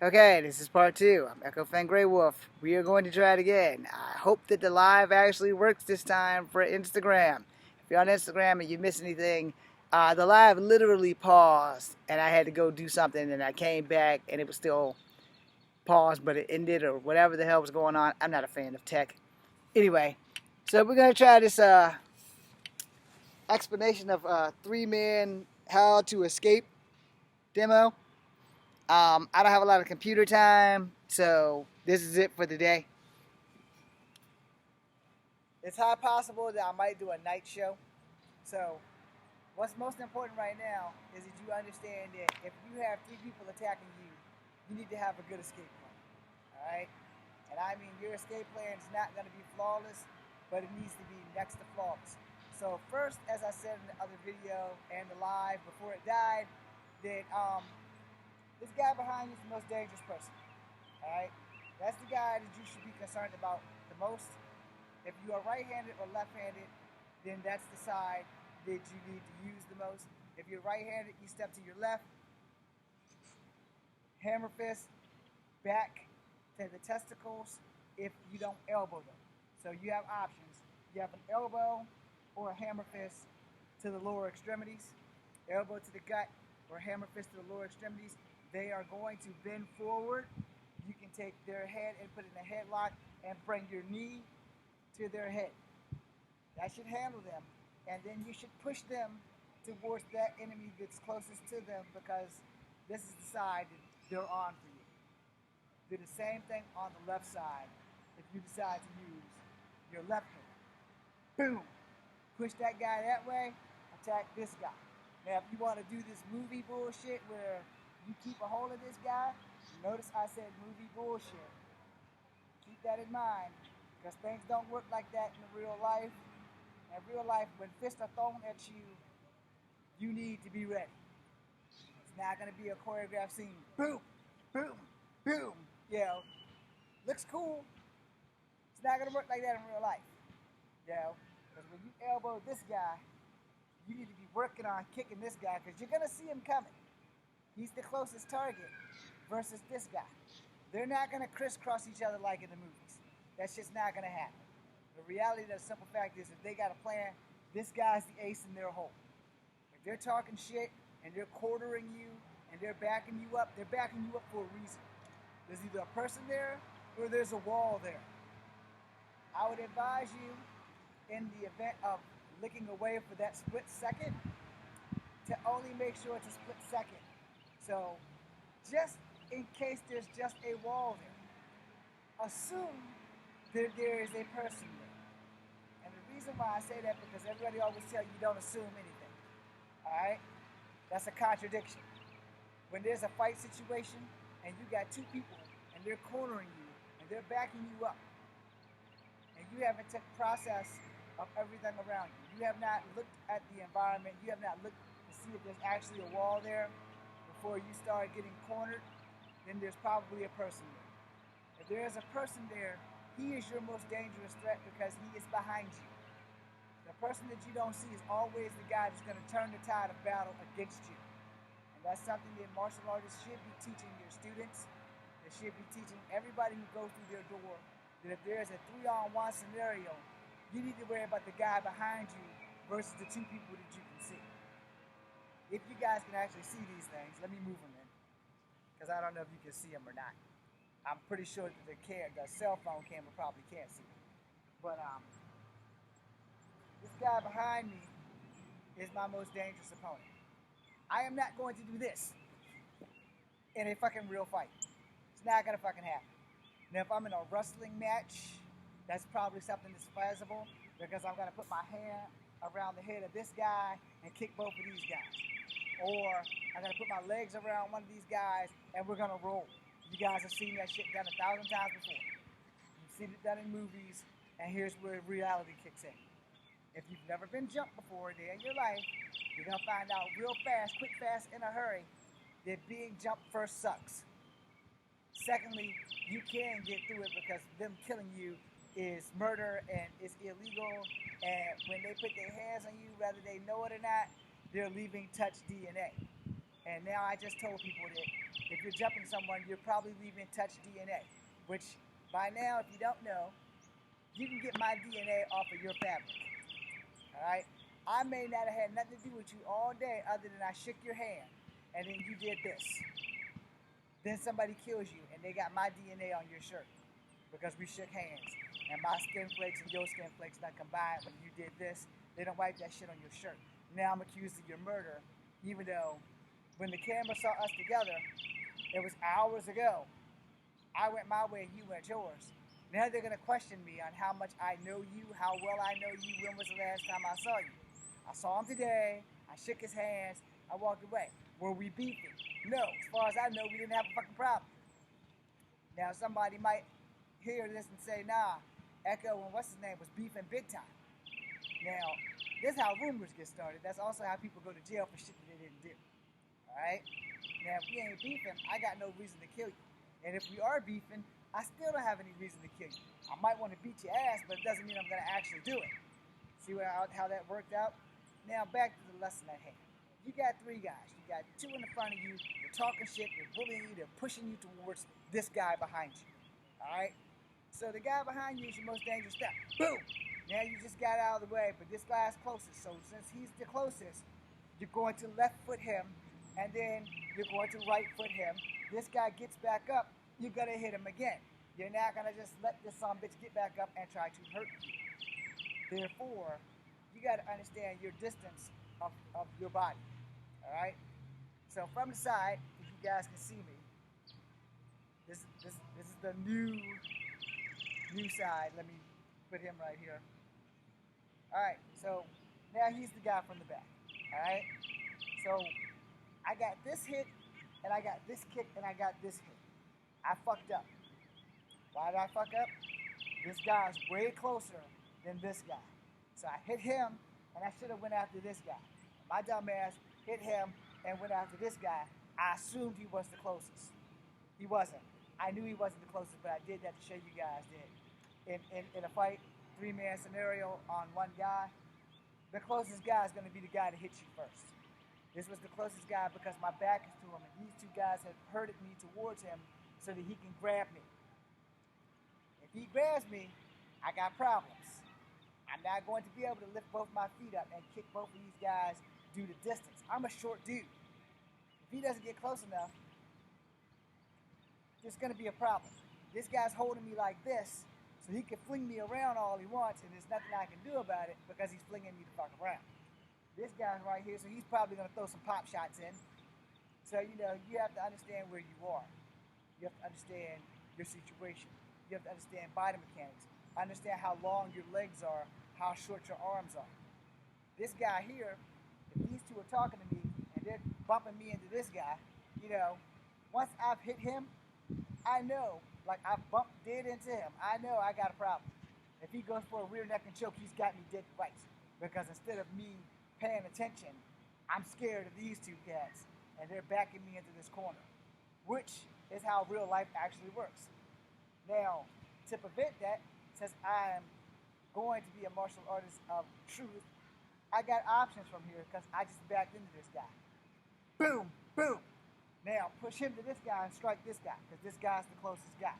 Okay, this is part two. I'm Echo Fan Grey Wolf. We are going to try it again. I hope that the live actually works this time for Instagram. If you're on Instagram and you miss anything, the live literally paused and I had to go do something and I came back and it was still paused, but it ended or whatever the hell was going on. I'm not a fan of tech. Anyway, so we're going to try this explanation of three-man how to escape demo. I don't have a lot of computer time, so this is it for the day. It's high possible that I might do a night show. So, what's most important right now is that you understand that if you have three people attacking you, you need to have a good escape plan. All right? And I mean, your escape plan is not going to be flawless, but it needs to be next to flawless. So, first, as I said in the other video and the live before it died, that this guy behind you is the most dangerous person. Alright? That's the guy that you should be concerned about the most. If you are right-handed or left-handed, then that's the side that you need to use the most. If you're right-handed, you step to your left, hammer fist, back to the testicles if you don't elbow them. So you have options. You have an elbow or a hammer fist to the lower extremities, elbow to the gut, or hammer fist to the lower extremities. They are going to bend forward. You can take their head and put it in a headlock and bring your knee to their head. That should handle them. And then you should push them towards that enemy that's closest to them because this is the side that they're on for you. Do the same thing on the left side if you decide to use your left hand. Boom! Push that guy that way, attack this guy. Now, if you want to do this movie bullshit where you keep a hold of this guy, notice I said movie bullshit. Keep that in mind, because things don't work like that in real life. In real life, when fists are thrown at you, you need to be ready. It's not going to be a choreographed scene. Boom, boom, boom. You know, looks cool. It's not going to work like that in real life. You know, because when you elbow this guy, you need to be working on kicking this guy because you're going to see him coming. He's the closest target versus this guy. They're not going to crisscross each other like in the movies. That's just not going to happen. The reality of the simple fact is if they got a plan, this guy's the ace in their hole. If they're talking shit and they're quartering you and they're backing you up for a reason. There's either a person there or there's a wall there. I would advise you in the event of licking away for that split second to only make sure it's a split second. So just in case there's just a wall there, assume that there is a person there. And the reason why I say that because everybody always tell you don't assume anything. Alright? That's a contradiction. When there's a fight situation and you got two people and they're cornering you and they're backing you up and you haven't taken process of everything around you. You have not looked at the environment. You have not looked to see if there's actually a wall there before you start getting cornered, then there's probably a person there. If there is a person there, he is your most dangerous threat because he is behind you. The person that you don't see is always the guy that's going to turn the tide of battle against you. And that's something that martial artists should be teaching their students. They should be teaching everybody who goes through their door that if there is a 3-on-1 scenario, you need to worry about the guy behind you versus the two people that you can see. If you guys can actually see these things, let me move them in, because I don't know if you can see them or not. I'm pretty sure that the cell phone camera probably can't see them. But this guy behind me is my most dangerous opponent. I am not going to do this in a fucking real fight. It's not gonna fucking happen. Now, if I'm in a wrestling match, that's probably something that's feasible because I'm going to put my hand around the head of this guy and kick both of these guys. Or I'm going to put my legs around one of these guys and we're going to roll. You guys have seen that shit done 1,000 times before. You've seen it done in movies, and here's where reality kicks in. If you've never been jumped before a day in your life, you're going to find out real fast, quick, fast, in a hurry, that being jumped first sucks. Secondly, you can get through it because them killing you is murder and it's illegal, and when they put their hands on you, whether they know it or not, they're leaving touch DNA. And now I just told people that if you're jumping someone, you're probably leaving touch DNA, which by now, if you don't know, you can get my DNA off of your fabric. All right? I may not have had nothing to do with you all day other than I shook your hand and then you did this. Then somebody kills you and they got my DNA on your shirt because we shook hands. And my skin flakes and your skin flakes not combined when you did this. They don't wipe that shit on your shirt. Now I'm accused of your murder, even though when the camera saw us together, it was hours ago. I went my way and you went yours. Now they're going to question me on how much I know you, how well I know you, when was the last time I saw you. I saw him today, I shook his hands, I walked away. Were we beefing? No, as far as I know, we didn't have a fucking problem. Now somebody might hear this and say, nah, Echo and what's his name was beefing big time. Now, this is how rumors get started. That's also how people go to jail for shit that they didn't do. Alright? Now, if we ain't beefing, I got no reason to kill you. And if we are beefing, I still don't have any reason to kill you. I might want to beat your ass, but it doesn't mean I'm going to actually do it. See how that worked out? Now, back to the lesson at hand. You got three guys. You got two in the front of you. They're talking shit. They're bullying you. They're pushing you towards this guy behind you. Alright? So the guy behind you is your most dangerous step. Boom! Now you just got out of the way, but this guy's closest. So since he's the closest, you're going to left foot him, and then you're going to right foot him. This guy gets back up, you're going to hit him again. You're not going to just let this son bitch get back up and try to hurt you. Therefore, you got to understand your distance of your body. All right? So from the side, if you guys can see me, this is the new side. Let me put him right here. All right, so now he's the guy from the back. All right? So I got this hit, and I got this kick, and I got this hit. I fucked up. Why did I fuck up? This guy's way closer than this guy. So I hit him, and I should have went after this guy. My dumb ass hit him and went after this guy. I assumed he was the closest. He wasn't. I knew he wasn't the closest, but I did that to show you guys that in a fight, three-man scenario on one guy, the closest guy is going to be the guy that hits you first. This was the closest guy because my back is to him, and these two guys have herded me towards him so that he can grab me. If he grabs me, I got problems. I'm not going to be able to lift both my feet up and kick both of these guys due to distance. I'm a short dude. If he doesn't get close enough, there's going to be a problem. This guy's holding me like this, so he can fling me around all he wants, and there's nothing I can do about it because he's flinging me the fuck around. This guy's right here, so he's probably going to throw some pop shots in. So, you have to understand where you are. You have to understand your situation. You have to understand body mechanics. Understand how long your legs are, how short your arms are. This guy here, if these two are talking to me and they're bumping me into this guy, once I've hit him, I know, like I bumped dead into him, I know I got a problem. If he goes for a rear neck and choke, he's got me dead twice. Because instead of me paying attention, I'm scared of these two cats, and they're backing me into this corner, which is how real life actually works. Now, to prevent that, since I'm going to be a martial artist of truth, I got options from here because I just backed into this guy. Boom, boom. Now, push him to this guy and strike this guy because this guy's the closest guy.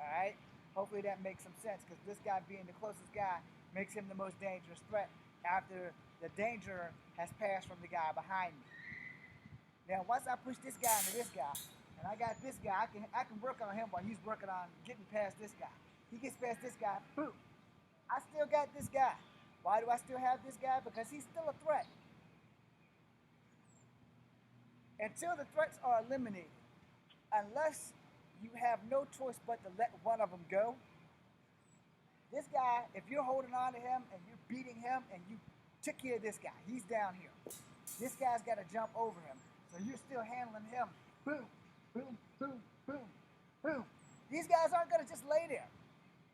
All right? Hopefully that makes some sense because this guy being the closest guy makes him the most dangerous threat after the danger has passed from the guy behind me. Now, once I push this guy into this guy, and I got this guy, I can work on him while he's working on getting past this guy. He gets past this guy, boom. I still got this guy. Why do I still have this guy? Because he's still a threat. Until the threats are eliminated, unless you have no choice but to let one of them go, this guy, if you're holding on to him and you're beating him and you took care of this guy, he's down here. This guy's got to jump over him. So you're still handling him. Boom, boom, boom, boom, boom. These guys aren't going to just lay there.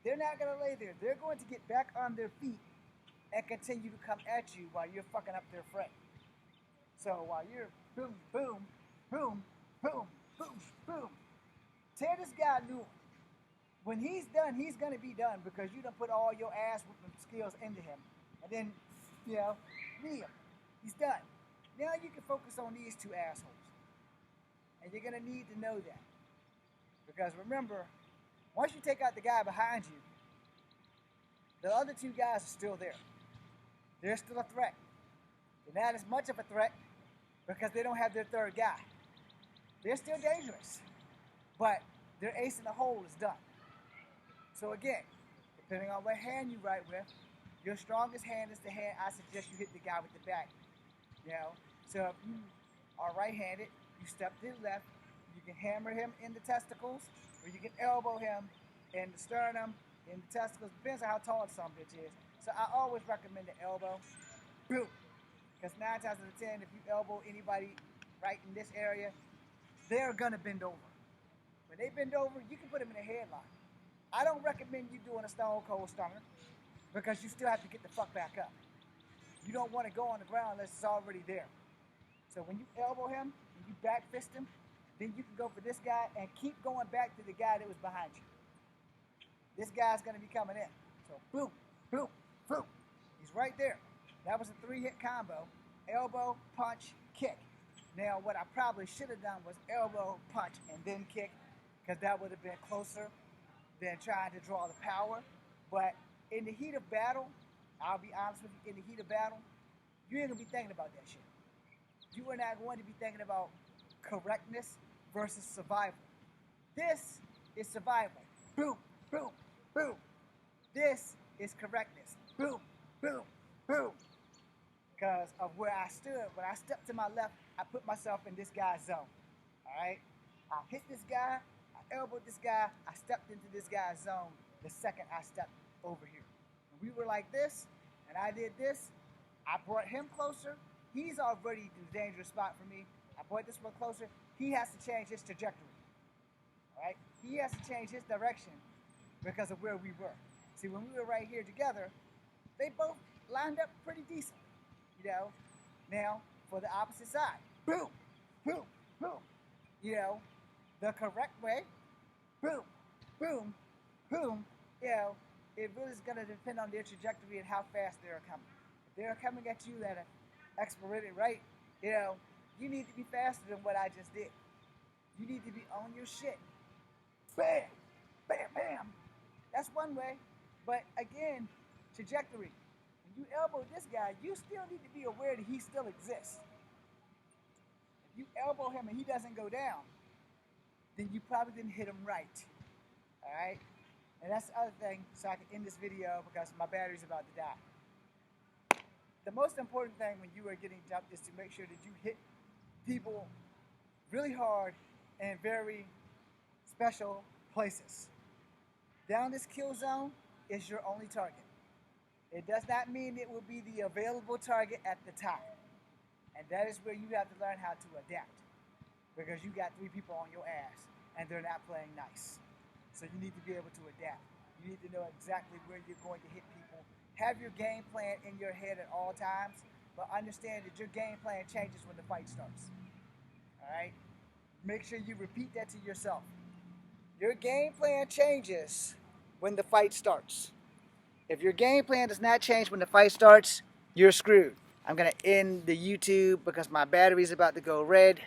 They're not going to lay there. They're going to get back on their feet and continue to come at you while you're fucking up their fray. So while you're boom, boom, boom, boom, boom, boom, tear this guy new one. When he's done, he's going to be done because you done put all your ass whipping skills into him. And then, knee him. He's done. Now you can focus on these two assholes. And you're going to need to know that. Because remember, once you take out the guy behind you, the other two guys are still there. They're still a threat. They're not as much of a threat because they don't have their third guy. They're still dangerous, but their ace in the hole is done. So again, depending on what hand you write with, your strongest hand is the hand I suggest you hit the guy with the back. You know, so if you are right-handed, you step to the left, you can hammer him in the testicles, or you can elbow him in the sternum, in the testicles. Depends on how tall some bitch is. So I always recommend the elbow. Boom. Because 9 times out of 10, if you elbow anybody right in this area, they're gonna bend over. When they bend over, you can put them in a headlock. I don't recommend you doing a stone cold stunner because you still have to get the fuck back up. You don't want to go on the ground unless it's already there. So when you elbow him and you back fist him, then you can go for this guy and keep going back to the guy that was behind you. This guy's going to be coming in. So boom, boom, boom. He's right there. That was a 3-hit combo. Elbow, punch, kick. Now what I probably should have done was elbow, punch, and then kick, because that would have been closer than trying to draw the power. But in the heat of battle, I'll be honest with you, in the heat of battle, you ain't gonna be thinking about that shit. You are not going to be thinking about correctness versus survival. This is survival. Boom, boom, boom. This is correctness. Boom, boom, boom. Because of where I stood, when I stepped to my left, I put myself in this guy's zone. All right? I hit this guy, I elbowed this guy, I stepped into this guy's zone the second I stepped over here. And we were like this, and I did this. I brought him closer. He's already in a dangerous spot for me. I brought this one closer. He has to change his trajectory. All right? He has to change his direction because of where we were. See, when we were right here together, they both lined up pretty decent. You know, now for the opposite side, boom, boom, boom. You know, the correct way, boom, boom, boom. You know, it really is going to depend on their trajectory and how fast they're coming. If they're coming at you at an expedited rate, you know, you need to be faster than what I just did. You need to be on your shit. Bam, bam, bam. That's one way. But again, trajectory. You elbow this guy, you still need to be aware that he still exists. If you elbow him and he doesn't go down, then you probably didn't hit him right. All right? And that's the other thing, so I can end this video because my battery's about to die. The most important thing when you are getting jumped is to make sure that you hit people really hard in very special places. Down this kill zone is your only target. It does not mean it will be the available target at the time. And that is where you have to learn how to adapt. Because you got 3 people on your ass and they're not playing nice. So you need to be able to adapt. You need to know exactly where you're going to hit people. Have your game plan in your head at all times, but understand that your game plan changes when the fight starts. All right? Make sure you repeat that to yourself. Your game plan changes when the fight starts. If your game plan does not change when the fight starts, you're screwed. I'm going to end the YouTube because my battery's about to go red.